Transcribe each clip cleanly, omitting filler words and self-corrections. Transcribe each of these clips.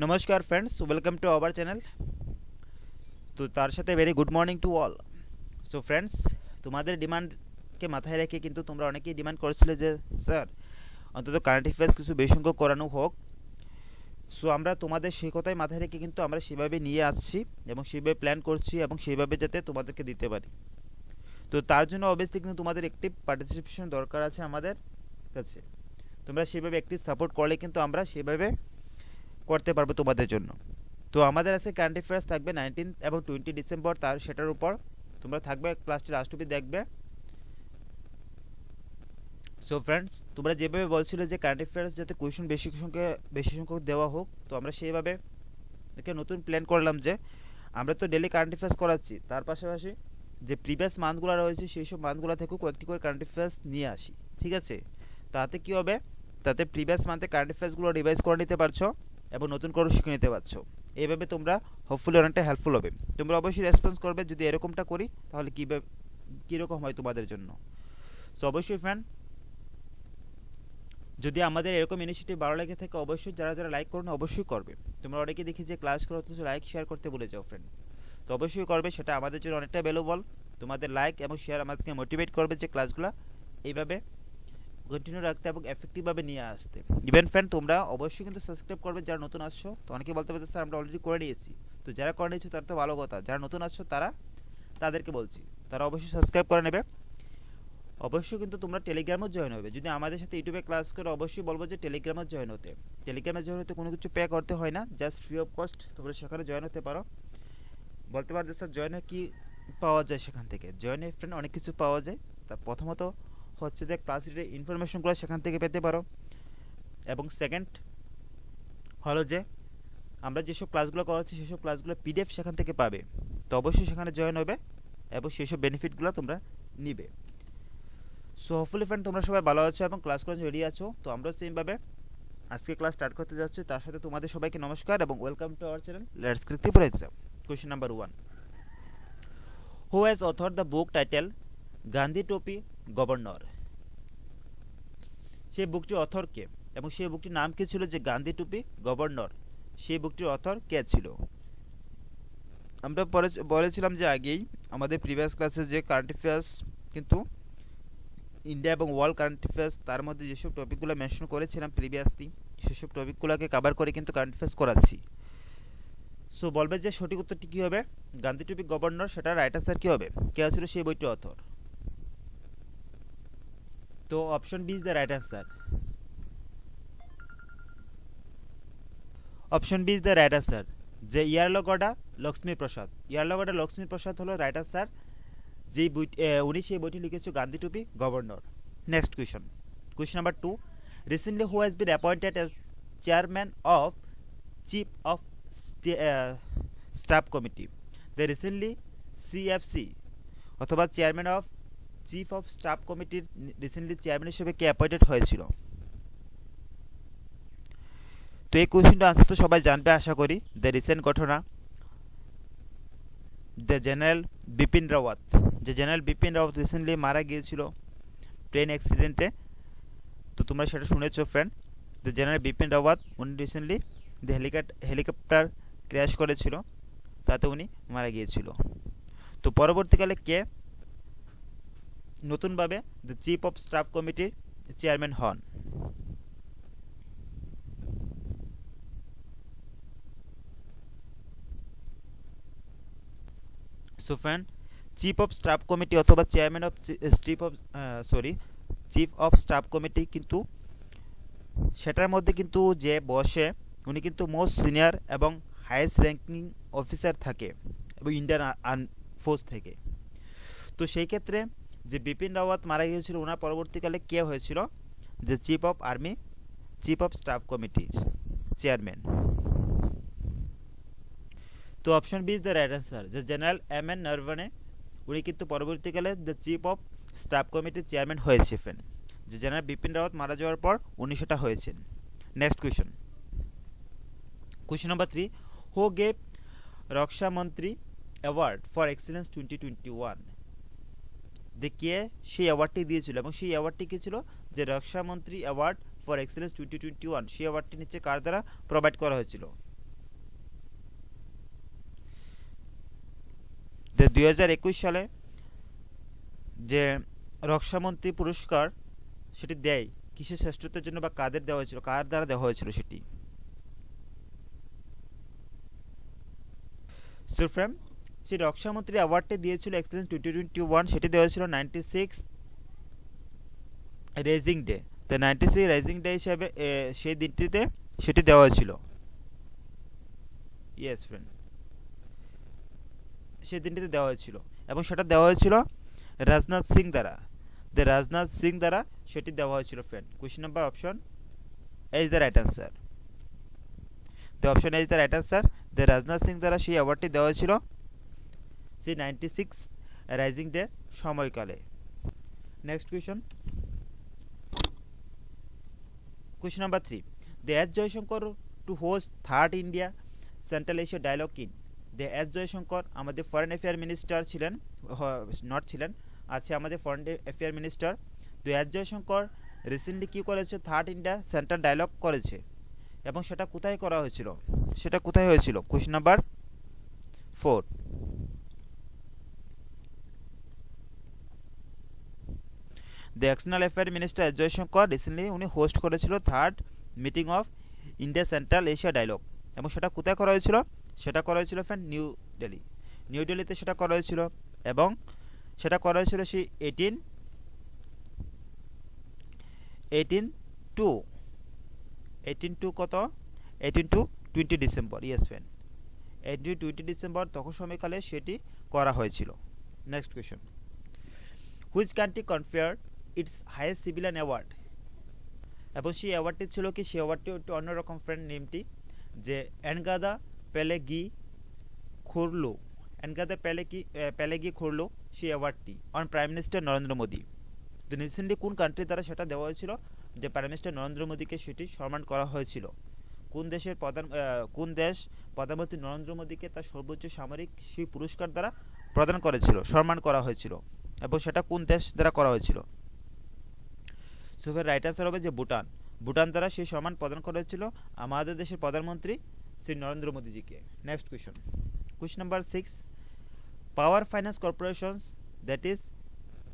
নমস্কার friends, welcome to our channel. তো তার সাথে very good morning to all. So friends, তোমাদের ডিমান্ডকে মাথায় রেখে কিন্তু তোমরা অনেকেই ডিমান্ড করেছিলে যে স্যার অন্তত কারেন্ট অ্যাফেয়ার্স কিছু বেশি সংখ্যক করানো হোক। সো আমরা তোমাদের সেই কথাই মাথায় রেখে কিন্তু আমরা সেভাবে নিয়ে আসছি এবং সেইভাবে প্ল্যান করছি এবং সেইভাবে যাতে তোমাদেরকে দিতে পারি। তো তার জন্য অবভিয়াসলি কিন্তু তোমাদের অ্যাক্টিভ পার্টিসিপেশন দরকার আছে আমাদের কাছে। তোমরা সেভাবে অ্যাক্টিভ সাপোর্ট করলে কিন্তু আমরা সেভাবে করতে পারবো তোমাদের জন্য। তো আমাদের আছে কারেন্ট অ্যাফেয়ার্স থাকবে 19 এবং 20 ডিসেম্বর, তার সেটার উপর তোমরা থাকবে ক্লাসটি লাস্ট অবধি দেখবে। সো ফ্রেন্ডস, তোমরা যেভাবে বলছিলে যে কারেন্ট অ্যাফেয়ার্স যাতে কোয়েশ্চেন বেশি সংখ্যক দেওয়া হোক, তো আমরা সেইভাবে একটা নতুন প্ল্যান করলাম যে আমরা তো ডেলি কারেন্ট অ্যাফেয়ার্স করাচ্ছি, তার পাশাপাশি যে প্রিভিয়াস মান্থগুলো রয়েছে সেই সব মান্থগুলো থেকেও কয়েকটি করে কারেন্ট অ্যাফেয়ার্স নিয়ে আসি। ঠিক আছে? তাতে কি হবে, তাতে প্রিভিয়াস মান্থে কারেন্ট অ্যাফেয়ার্সগুলো রিভাইজ করে নিতে পারছো এবং নতুন করে শিখে নিতে পারছো। এইভাবে তোমরা হোপফুলি অনেকটা হেল্পফুল হবে। তোমরা অবশ্যই রেসপন্স করবে যদি এরকমটা করি, তাহলে কীরকম হয় তোমাদের জন্য। সো অবশ্যই ফ্রেন্ড, যদি আমাদের এরকম ইনিশিয়েটিভ ভালো লেগে থাকে অবশ্যই যারা যারা লাইক করো না অবশ্যই করবে। তোমরা অনেকে দেখি যে ক্লাস করো অথচ লাইক শেয়ার করতে ভুলে যাও ফ্রেন্ড। তো অবশ্যই করবে, সেটা আমাদের জন্য অনেকটা ভ্যালুবল। তোমাদের লাইক এবং শেয়ার আমাদেরকে মোটিভেট করবে যে ক্লাসগুলো এইভাবে কন্টিনিউ রাখতে এবং এফেক্টিভভাবে নিয়ে আসতে। ইভেন ফ্রেন্ড, তোমরা অবশ্যই কিন্তু সাবস্ক্রাইব করবে যারা নতুন আসছো। তো অনেকে বলতে পারতো স্যার আমরা অলরেডি করে নিয়েছি। তো যারা করে নিয়েছো তার তো ভালো কথা, যারা নতুন আসছো তাদেরকে বলছি তারা অবশ্যই সাবস্ক্রাইব করে নেবে। অবশ্যই কিন্তু তোমরা টেলিগ্রামও জয়েন হবে। যদি আমাদের সাথে ইউটিউবে ক্লাস করে অবশ্যই বলবো যে টেলিগ্রামে জয়েন হতে। টেলিগ্রামে জয়েন হতে কোনো কিছু পে করতে হয় না, জাস্ট ফ্রি অফ কস্ট তোমরা সেখানে জয়েন হতে পারো। বলতে পারো যে স্যার জয়েনে কী পাওয়া যায়, সেখান থেকে জয়েনে ফ্রেন্ড অনেক কিছু পাওয়া যায়। তা প্রথমত হচ্ছে যে ক্লাস রিলেটেড ইনফরমেশনগুলো সেখান থেকে পেতে পারো, এবং সেকেন্ড হলো যে আমরা যেসব ক্লাসগুলো করাচ্ছি সেসব ক্লাসগুলো পিডিএফ সেখান থেকে পাবে। তো অবশ্যই সেখানে জয়েন হবে এবং সেসব বেনিফিটগুলো তোমরা নিবে। সো হোপফুলি ফ্রেন্ড তোমরা সবাই ভালো আছো এবং ক্লাস করে রেডি আছো। তো আমরা সেমভাবে আজকে ক্লাস স্টার্ট করতে যাচ্ছি। তার সাথে তোমাদের সবাইকে নমস্কার এবং welcome to our channel let's click Tripura exam. Question number 1, who has author the book title Gandhi টুপি গভর্নর? সেই বুকটির অথর কে এবং সেই বুকটির নাম কি ছিল যে গান্ধী টুপি গভর্নর? সেই বুকটির অথর কে ছিল? আমরা বলেছিলাম যে আগেই আমাদের প্রিভিয়াস ক্লাসে যে কারেন্ট অ্যাফেয়ার্স কিন্তু ইন্ডিয়া এবং ওয়ার্ল্ড কারেন্ট অ্যাফেয়ার্স, তার মধ্যে যেসব টপিকগুলো মেনশন করেছিলাম প্রিভিয়াসলি সেসব টপিকগুলোকে কভার করে কিন্তু কারেন্ট অ্যাফেয়ার্স করাচ্ছি। সো বলবে যে সঠিক উত্তরটি কী হবে, গান্ধী টুপি গভর্নর, সেটা রাইট আনসার কী হবে, কে ছিল সেই বইটির অথর? তো option B is the right answer. Option B is the right answer, যে ইয়ার্লগডা লক্ষ্মী প্রসাদ। ইয়ার্লগডা লক্ষ্মী প্রসাদ হলো রাইট আনসার। যেই বই উনি সেই বইটি লিখেছে গান্ধী টুপি governor. Next question, question number 2, recently who has been appointed as chairman of chief of staff committee? The recently CFC অথবা chairman of chief of staff কমিটির রিসেন্টলি চেয়ারম্যান হিসেবে কে অ্যাপয়েন্টেড হয়েছিল? তো এই কোয়েশ্চেনটা আনসার তো সবাই জানবে আশা করি। দ্য রিসেন্ট ঘটনা, দ্য জেনারেল বিপিন রাওয়াত। যে জেনারেল বিপিন রাওয়াত রিসেন্টলি মারা গিয়েছিল প্লেন অ্যাক্সিডেন্টে। তো তোমরা সেটা শুনেছো friend. The general Bipin Rawat উনি রিসেন্টলি হেলিকপ্টার ক্র্যাশ করেছিল, তাতে উনি মারা গিয়েছিল। তো পরবর্তীকালে কে নতুনভাবে দ্য চিফ অফ স্টাফ কমিটির চেয়ারম্যান হন? So friend, chief of staff committee অথবা chairman of chief of staff committee কিন্তু সেটার মধ্যে কিন্তু যে বসে উনি কিন্তু মোস্ট সিনিয়র এবং হাইয়েস্ট র্যাঙ্কিং অফিসার থাকে এবং ইন্ডিয়ান আর্ম ফোর্স থেকে। তো সেই ক্ষেত্রে যে বিপিন রাওয়াত মারা গিয়েছিল, ওনার পরবর্তীকালে কে হয়েছিল যে chief of army chief of staff কমিটির চেয়ারম্যান? তো option B is the right answer, যে জেনারেল এম নরভানে উনি কিন্তু পরবর্তীকালে দ্য চিফ অফ স্টাফ কমিটির চেয়ারম্যান হয়েছিলেন। যে জেনারেল বিপিন রাওয়াত মারা যাওয়ার পর উনি সেটা হয়েছেন। Next question, question number 3, who gave রক্ষা মন্ত্রী অ্যাওয়ার্ড ফর এক্সিলেন্স 2021? যে কে সেই অ্যাওয়ার্ডটি দিয়েছিল এবং সেই অ্যাওয়ার্ডটি কী ছিল, যে রক্ষা মন্ত্রী অ্যাওয়ার্ড ফর এক্সিলেন্স 2021। সেই অ্যাওয়ার্ডটি নিচে কার দ্বারা প্রোভাইড করা হয়েছিল? যে 2021 সালে যে রক্ষামন্ত্রী পুরস্কার সেটি দেয় কিসের শ্রেষ্ঠত্বের জন্য বা কাদের দেওয়া হয়েছিল, কার দ্বারা দেওয়া হয়েছিল সেটি। সো ফ্রেন্ড, সেই রক্ষামন্ত্রী অ্যাওয়ার্ডটি দিয়েছিল এক্সেলেন্স 2021, সেটি দেওয়া হয়েছিল 96 রাইজিং ডে। তো 96 রাইজিং ডে হিসাবে সেই দিনটিতে সেটি দেওয়া হয়েছিল। ইয়েস ফ্রেন্ড, সেই দিনটিতে দেওয়া হয়েছিল এবং সেটা দেওয়া হয়েছিল রাজনাথ সিং দ্বারা। রাজনাথ সিং দ্বারা সেটি দেওয়া হয়েছিল friend. Question number option A is the right answer. Option A is the right answer. Rajnath Singh দ্বারা সেই অ্যাওয়ার্ডটি দেওয়া হয়েছিল সেই 96 রাইজিং ডে সময়কালে। নেক্সট কোয়েশ্চন, কোয়েশ্চন নাম্বার 3, দে S Jaishankar to host third India Central Asia dialogue in. দে এস জয়শঙ্কর আমাদের ফরেন অ্যাফেয়ার মিনিস্টার ছিলেন, নট ছিলেন, আছে আমাদের ফরেন অ্যাফেয়ার মিনিস্টার। তো এস জয়শঙ্কর রিসেন্টলি কী করেছে, থার্ড ইন্ডিয়া সেন্ট্রাল ডায়ালগ করেছে এবং সেটা কোথায় করা হয়েছিল, সেটা কোথায় হয়েছিল? Question number 4, the external affair minister S Jaishankar recently উনি হোস্ট করেছিল third meeting of India Central Asia dialogue এবং সেটা কোথায় করা হয়েছিল? সেটা করা হয়েছিল ফ্রেন্ড নিউ দিল্লি। নিউ দিল্লিতে সেটা করা হয়েছিল এবং সেটা করা হয়েছিল সেই 18 কত 20 ডিসেম্বর। ইয়েস ফ্রেন্ড, 20 ডিসেম্বর তখন সময়কালে সেটি করা হয়েছিল। Next question, which country conferred it's highest civilian award. এবং সেই অ্যাওয়ার্ডটি ছিল কি, সেই অ্যাওয়ার্ডটি একটু অন্যরকম ফ্রেন্ড, নেমটি যে এনগাদা পেলেগি খুরলু। এনগাদা পেলেগি খুরলু সেই অ্যাওয়ার্ডটি on prime minister Narendra Modi. তো রিসেন্টলি কোন কান্ট্রি দ্বারা সেটা দেওয়া হয়েছিল, যে প্রাইম মিনিস্টার নরেন্দ্র মোদীকে সেটি সম্মান করা হয়েছিল। কোন দেশ প্রধানমন্ত্রী নরেন্দ্র মোদীকে তার সর্বোচ্চ সামরিক সেই পুরস্কার দ্বারা প্রদান করেছিল, সম্মান করা হয়েছিল এবং সেটা কোন দেশ দ্বারা করা হয়েছিল? সো রাইট আনসার হবে যে ভুটান। ভুটান দ্বারা সেই সম্মান প্রদান করা হয়েছিল আমাদের দেশের প্রধানমন্ত্রী শ্রী নরেন্দ্র মোদীজিকে। Next question, question number 6, power finance corporations that is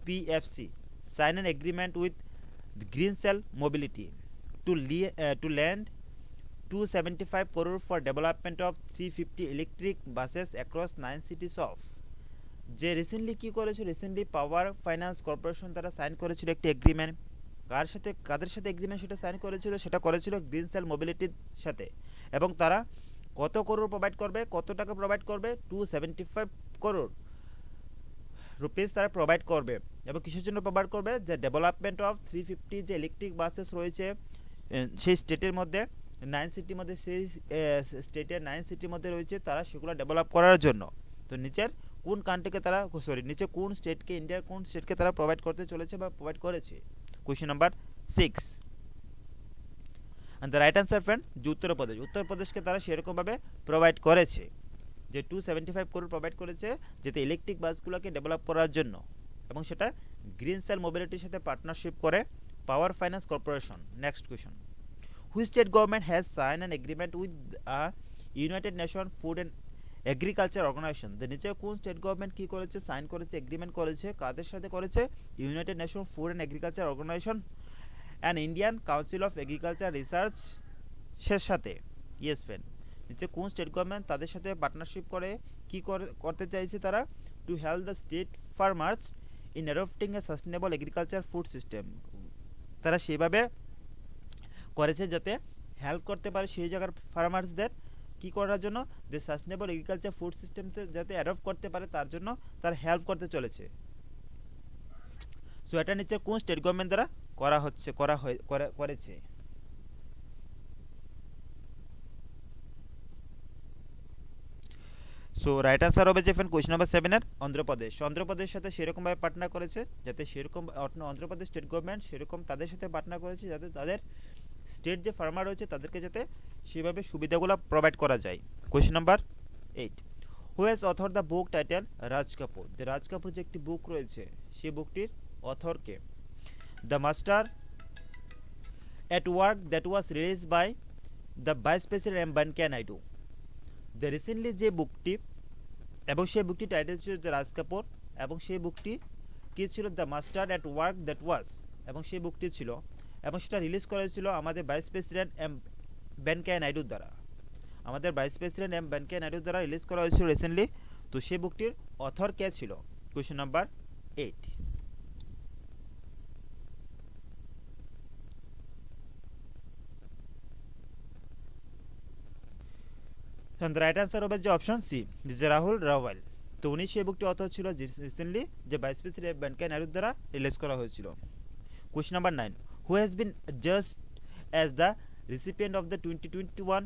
PFC sign an agreement with Green Cell Mobility to lend 275 crore for development of 350 electric buses across 9 cities of। যে রিসেন্টলি কী করেছে, রিসেন্টলি পাওয়ার ফাইন্যান্স কর্পোরেশন তারা sign করেছিল একটি agreement. কাদের সাথে agreement সেটা sign করেছিল? সেটা করেছিল গ্রিন সেল মোবিলিটির সাথে। এবং তারা কত করোড় প্রোভাইড করবে, কত টাকা প্রোভাইড করবে? 275 করোড় রুপিস তারা প্রোভাইড করবে। এবং কিসের জন্য প্রোভাইড করবে? যে ডেভেলপমেন্ট অফ 350 যে ইলেকট্রিক বাসেস রয়েছে সেই স্টেটের মধ্যে 9 সিটির মধ্যে, সেই স্টেটের 9 সিটির মধ্যে রয়েছে, তারা সেগুলো ডেভেলপ করার জন্য। তো নিচের কোন কান্ট্রিকে তারা নিচে কোন স্টেটকে, ইন্ডিয়ার কোন স্টেটকে তারা প্রোভাইড করতে চলেছে বা প্রোভাইড করেছে? Question number 6, and the right answer friend যে উত্তরপ্রদেশকে তারা সেরকমভাবে প্রোভাইড করেছে যে 275 করোড় প্রোভাইড করেছে যাতে ইলেকট্রিক বাসগুলোকে ডেভেলপ করার জন্য, এবং সেটা গ্রিন সেল মোবিলিটির সাথে পার্টনারশিপ করে power finance corporation. Next question, which state government has sign an agreement with United Nation Food and Agriculture Organization. নিচে কোন স্টেট গভর্নমেন্ট কী করেছে, সাইন করেছে, এগ্রিমেন্ট করেছে, কাদের সাথে করেছে? United Nation Food and Agriculture Organization and Indian Council of Agriculture রিসার্চের সাথে। ইয়েস ফ্রেন্ড, নিচে কোন স্টেট গভর্নমেন্ট তাদের সাথে পার্টনারশিপ করে কি করতে চাইছে তারা? To help the state farmers in adopting a sustainable agriculture food system. তারা সেভাবে করেছে যাতে হেল্প করতে পারে সেই জায়গার ফার্মার্সদের কি করার জন্য, যে সাস্টেনেবল এগ্রিকালচার ফুড সিস্টেমতে যাতে অ্যাডপ্ট করতে পারে তার জন্য তারা হেল্প করতে চলেছে। সো এটা নিচে কোন স্টেট গভর্নমেন্ট দ্বারা করেছে? সো রাইট আনসার হবে যে ফ্রেন্ড কোয়েশ্চন নাম্বার 7 এর অন্ধ্রপ্রদেশ সাথে সেরকমভাবে পার্টনার করেছে যাতে সেরকম অন্ধ্রপ্রদেশ স্টেট গভর্নমেন্ট সেরকম তাদের সাথে পার্টনার করেছে যাতে তাদের স্টেট যে ফার্মার রয়েছে তাদেরকে যাতে সেভাবে সুবিধাগুলো প্রোভাইড করা যায়। Question number 8, who has author the book title Raj Kapoor. যে রাজ কাপুর যে একটি বুক রয়েছে সেই বুকটির অথরকে? The master at work that was release by the vice president M Venkaiah Naidu. Recently যে বুকটি এবং সেই বুকটি টাইটেল ছিল দ্য রাজ কাপুর, এবং সেই বুকটি কী ছিল, the master at work that was, এবং সেই বুকটি ছিল, এবং সেটা রিলিজ করা হয়েছিল আমাদের ভাইস প্রেসিডেন্ট এম ভেঙ্কাইয়া নাইডুর দ্বারা। আমাদের ভাইস প্রেসিডেন্ট এম ভেঙ্কাইয়া নাইডুর দ্বারা রিলিজ করা হয়েছিল রিসেন্টলি। তো সেই বুকটির অথর কে ছিল? Question number 8। The right answer হবে যে অপশন সি, যে রাহুল রাওয়াল। তো উনি সেই বুকটি অথর ছিল যে রিসেন্টলি যে ভাইস প্রেসিডেন্ট ভেঙ্কাইয়া নাইডুর দ্বারা রিলিজ করা হয়েছিল। Question number 9. Who has been judged as the recipient of the 2021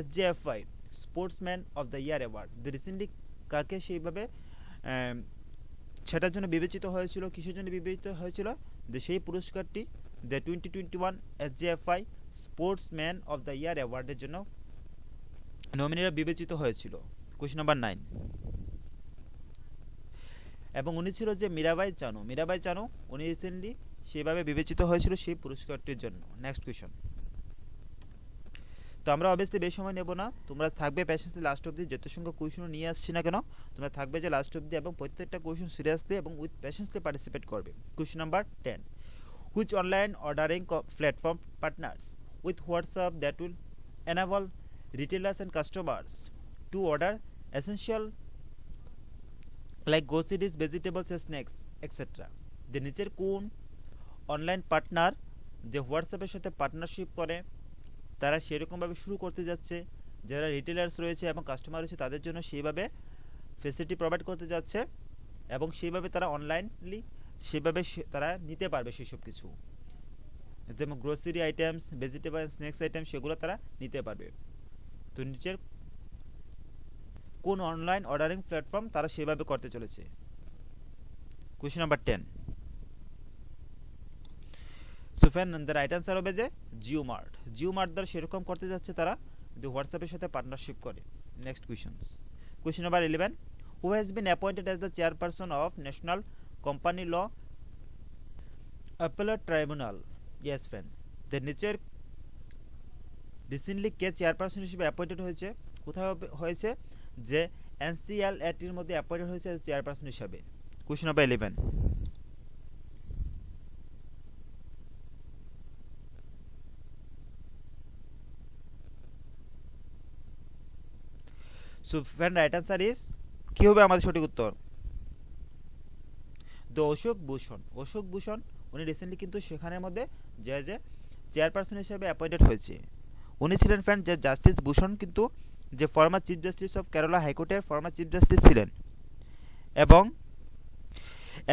SJFI Sportsman of the Year Award? The recently কাকে সেইভাবে সেটার জন্য বিবেচিত হয়েছিল, কিসের জন্য বিবেচিত হয়েছিল? যে সেই পুরস্কারটি the 2021 SJFI sportsman of the year অ্যাওয়ার্ডের জন্য নমিনিরা বিবেচিত হয়েছিল। Question number 9। এবং উনি ছিল যে মীরাবাই চানু। মীরাবাই চানু উনি রিসেন্টলি সেভাবে বিবেচিত হয়েছিল সেই পুরস্কারটির জন্য। Next question. তো আমরা অবভিয়াসলি বেশি সময় নেব না, তোমরা থাকবে প্যাশেন্সলি লাস্ট অবধি। যত সংখ্যক কোয়েশন নিয়ে আসছি না কেন, তোমরা থাকবে যে লাস্ট অবধি এবং প্রত্যেকটা কোয়েশন সিরিয়াসলি এবং উইথ প্যাশেন্সলি পার্টিসিপেট করবে। Question number 10. Which online ordering platform partners with WhatsApp that will enable retailers and customers to order essential like groceries, vegetables, snacks, etc. যে নিচের কোন অনলাইন পার্টনার যে হোয়াটসঅ্যাপের সাথে পার্টনারশিপ করে তারা সেরকমভাবে শুরু করতে যাচ্ছে, যারা রিটেলার্স রয়েছে এবং কাস্টমার রয়েছে তাদের জন্য সেইভাবে ফেসিলিটি প্রোভাইড করতে যাচ্ছে, এবং সেইভাবে তারা অনলাইনলি সেভাবে তারা নিতে পারবে সেসব কিছু, যেমন grocery items, vegetable snacks item, সেগুলো তারা নিতে পারবে। তো নিচের কোন অনলাইন অর্ডারিং প্ল্যাটফর্ম তারা সেভাবে করতে চলেছে? Question number 10। Sufiyan, the right answer হবে যে জিও মার্ট। জিও মার্ট দ্বারা সেরকম করতে যাচ্ছে তারা যদি হোয়াটসঅ্যাপের সাথে পার্টনারশিপ করে। Next questions. Question number 11. Who has been appointed as the chairperson of National Company Law Appellate Tribunal? Yes friend. The নিচের রিসেন্টলি কে চেয়ারপারসন হিসেবে অ্যাপয়েন্টেড হয়েছে? কোথায় হয়েছে? যে এনসিএলএটির মধ্যে অ্যাপয়েন্টেড হয়েছে চেয়ারপারসন হিসাবে। Question number 11. So friend, right answer is, কি হবে আমাদের সঠিক উত্তর? দ্য অশোক ভূষণ। অশোক ভূষণ উনি রিসেন্টলি কিন্তু সেখানের মধ্যে যে চেয়ারপারসন হিসেবে অ্যাপয়েন্টেড হয়েছে। উনি ছিলেন ফ্রেন্ড যে জাস্টিস ভূষণ, কিন্তু যে former chief justice of Kerala হাইকোর্টের ফর্মার চিফ জাস্টিস ছিলেন। এবং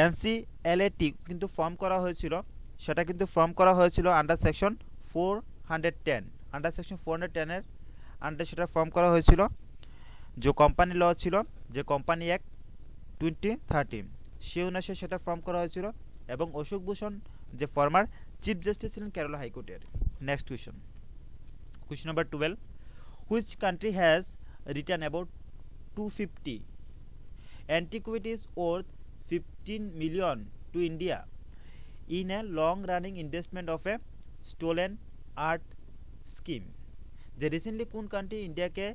এনসিএলএটি কিন্তু ফর্ম করা হয়েছিল, সেটা কিন্তু ফর্ম করা হয়েছিল আন্ডার সেকশন 410, আন্ডার সেকশন 410-এর আন্ডার সেটা ফর্ম করা হয়েছিল। যে কোম্পানি ল ছিল, যে কোম্পানি অ্যাক্ট 2013, সে অনুসারে সেটা ফর্ম করা হয়েছিল। এবং অশোক ভূষণ যে ফর্মার চিফ জাস্টিস ছিলেন কেরালা হাইকোর্টের। Next question. Question number 12. Which country has written about 250 antiquities worth 15 million to India in a long running investment of a stolen art scheme? যে রিসেন্টলি কোন কান্ট্রি ইন্ডিয়াকে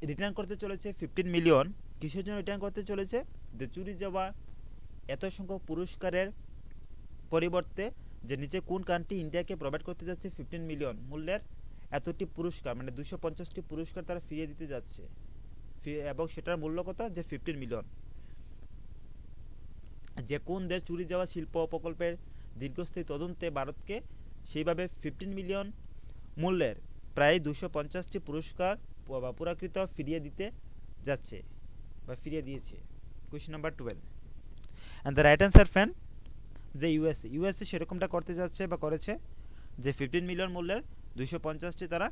রিটার্ন করতে চলেছে 15 মিলিয়ন? কিসের জন্য return করতে চলেছে? যে চুরি যাওয়া এত সংখ্যক পুরস্কারের পরিবর্তে যে নিচে কোন কান্ট্রি ইন্ডিয়াকে প্রোভাইড করতে যাচ্ছে 15 মিলিয়ন মূল্যের এতটি পুরস্কার, মানে 250টি পুরস্কার তারা ফিরিয়ে দিতে যাচ্ছে, এবং সেটার মূল্য কত? যে 15 মিলিয়ন। যে কোন দেশ চুরি যাওয়া শিল্প প্রকল্পের দীর্ঘস্থায়ী তদন্তে ভারতকে সেইভাবে 15 মিলিয়ন মূল্যের প্রায় 250টি পুরস্কার বা পুরস্কৃত ফিরিয়ে দিতে যাচ্ছে বা ফিরিয়ে দিয়েছে। Question number 12. And the right answer friend, যে ইউএসএ সেরকমটা করতে যাচ্ছে বা করেছে, যে 15 মিলিয়ন মূল্যের 250টি তারা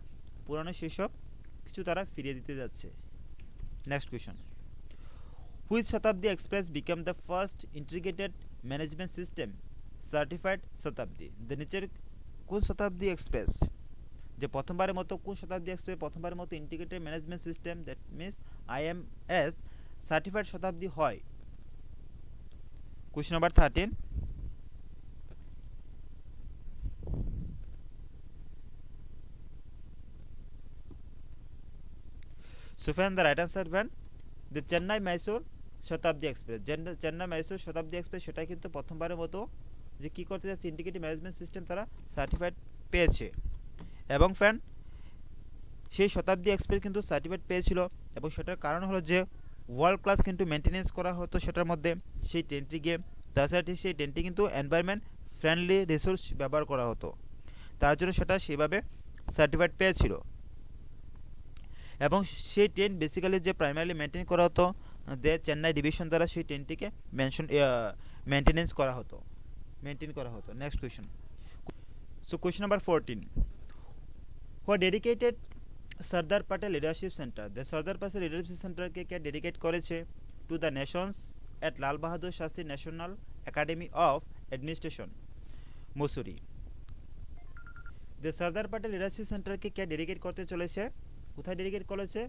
পুরানো সেসব কিছু তারা ফিরিয়ে দিতে যাচ্ছে। Next question. Which Shatabdi express become the first integrated management system certified Shatabdi? The নিচের কোন শতাব্দী এক্সপ্রেস যে প্রথমবারের মতো, কোন শতাব্দী এক্সপ্রেস প্রথমবারের মতো integrated management system that means IMS certified Shatabdi হয়? Question number 13. Sufiyan, the right answer friend, the Chennai Mysore Shatabdi Express, Chennai Mysore Shatabdi express সেটা কিন্তু প্রথমবারের মতো যে কী করতে যাচ্ছে, ইন্টিগ্রেটেড ম্যানেজমেন্ট সিস্টেম তারা সার্টিফাইড পেয়েছে। এবং ফ্রেন্ড সেই শতাব্দী এক্সপ্রেস কিন্তু সার্টিফাইড পেয়েছিল, এবং সেটার কারণ হলো যে ওয়ার্ল্ড ক্লাস কিন্তু মেনটেনেন্স করা হতো সেটার মধ্যে সেই ট্রেনটিকে। তাছাড়া সেই ট্রেনটি কিন্তু এনভায়রনমেন্ট ফ্রেন্ডলি রিসোর্স ব্যবহার করা হতো, তার জন্য সেটা সেভাবে সার্টিফাইড পেয়েছিল। এবং সেই ট্রেন বেসিক্যালি যে প্রাইমারিলি মেনটেন করা হতো চেন্নাই ডিভিশন দ্বারা, সেই ট্রেনটিকে মেনটেনেন্স করা হতো, মেনটেন করা হতো। Next question. So question number 14, who dedicated Sardar Patel leadership centre, the Sardar Patel leadership সেন্টারকে কে ডেডিকেট করেছে? To the nations at Lal Bahadur Shastri national academy of administration, Mussoorie. The Sardar Patel leadership সেন্টারকে কে ডেডিকেট করতে চলেছে, কোথায় ডেডিকেট করেছে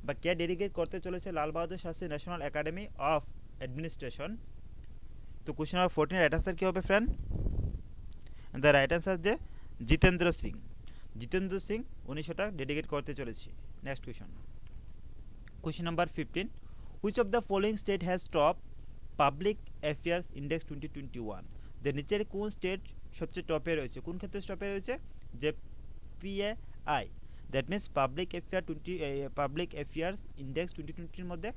বা কে ডেডিকেট করতে চলেছে? Lal Bahadur Shastri national academy of administration. তো কোয়েশ্চন নাম্বার 14 রাইট আনসার কী হবে ফ্রেন্ড? দ্য রাইট আনসার যে জিতেন্দ্র সিং, জিতেন্দ্র সিং উনি সেটা ডেডিকেট করতে চলেছে। Next question. Question number 15, which of the following state has top public affairs index 2021? যে নিচের কোন স্টেট সবচেয়ে টপে রয়েছে? কোন ক্ষেত্রে টপে রয়েছে? যে PAI, that means public affairs index 2020-র মধ্যে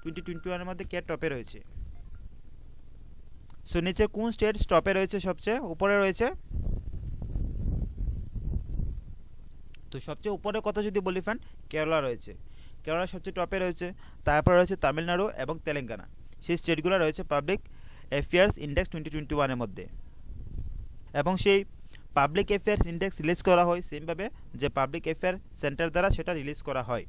2021-এর মধ্যে কে টপে রয়েছে? সো নিচে কোন স্টেট টপে রয়েছে, সবচেয়ে উপরে রয়েছে? তো সবচেয়ে উপরে কথা যদি বলি ফ্রেন্ড, কেরালা রয়েছে, কেরালা সবচেয়ে টপে রয়েছে। তারপরে রয়েছে তামিলনাড়ু এবং তেলেঙ্গানা, সেই স্টেটগুলো রয়েছে পাবলিক অ্যাফেয়ার্স ইন্ডেক্স 2021-এর মধ্যে। এবং সেই পাবলিক অ্যাফেয়ার্স ইন্ডেক্স রিলিজ করা হয় সেমভাবে যে পাবলিক অ্যাফেয়ার সেন্টার দ্বারা সেটা রিলিজ করা হয়।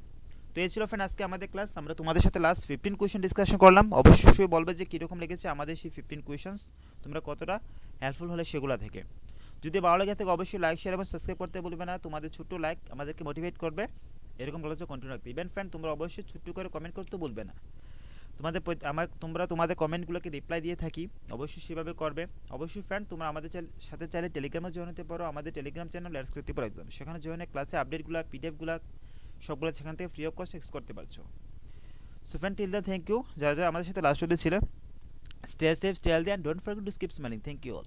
তো এই ছিল ফ্রেন্ড আজকে আমাদের ক্লাস। আমরা তোমাদের সাথে লাস্ট 15 কোয়েশ্চেন ডিসকাশন করলাম। অবশ্যই বলবে যে কীরকম লেগেছে আমাদের সেই 15 কোয়েশ্চেন্স, তোমরা কতটা হেল্পফুল হলে সেগুলো থেকে। যদি ভালো লাগে থাকে অবশ্যই লাইক শেয়ার এবং সাবস্ক্রাইব করতে ভুলবে না। তোমাদের ছোট্ট লাইক আমাদেরকে মোটিভেট করবে এরকম ক্লাস কন্টিনিউ রাখতে। ইভেন ফ্রেন্ড তোমরা অবশ্যই ছোট্ট করে কমেন্ট করতে ভুলবে না। তোমাদের কমেন্টগুলোকে রিপ্লাই দিয়ে থাকি, অবশ্যই সেভাবে করবে। অবশ্যই ফ্রেন্ড তোমরা আমাদের সাথে চাইলে টেলিগ্রামে জয়েন হতে পারো। আমাদের Telegram channel let's create paper exam, সেখানে জয়েন হয়ে ক্লাসে আপডেটগুলো পিডিএফগুলো সবগুলো সেখান থেকে ফ্রি অফ কস্ট এক্সেস করতে পারছো। So friend till then thank you যারা যারা আমাদের সাথে লাস্ট অবধি ছিল। Stay safe, stay healthy and don't forget to keep smiling. Thank you all.